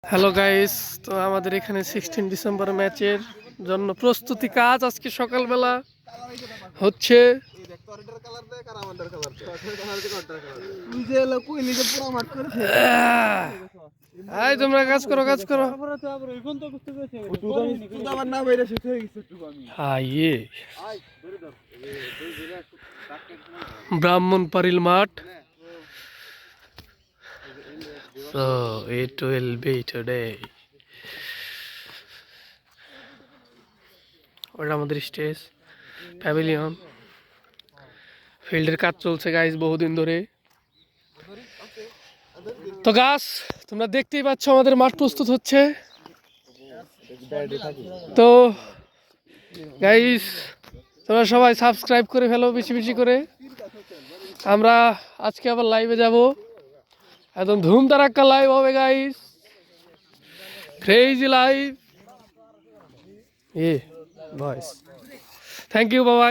Hello guys, তো আমাদের এখানে 16 ডিসেম্বর ম্যাচের জন্য প্রস্তুতি কাজ আজকে সকালবেলা হচ্ছে। এই তোমরা কাজ করো কাজ করো। ব্রাহ্মণপাড়িল মাঠ। So it will be today. ওটা আমাদের স্টেজ প্যাভিলিয়ন। ফিল্ডের কাজ চলছে গাইস বহুদিন ধরে। তো গাছ তোমরা দেখতেই পাচ্ছ আমাদের মাঠ প্রস্তুত হচ্ছে। তো গাইস তোমরা সবাই সাবস্ক্রাইব করে ফেলো বেশি বেশি করে। আমরা আজকে আবার লাইভে যাব, একদম ধুম ধারাক্কা লাইভ হবে guys, crazy live. Voice thank you বাবাই।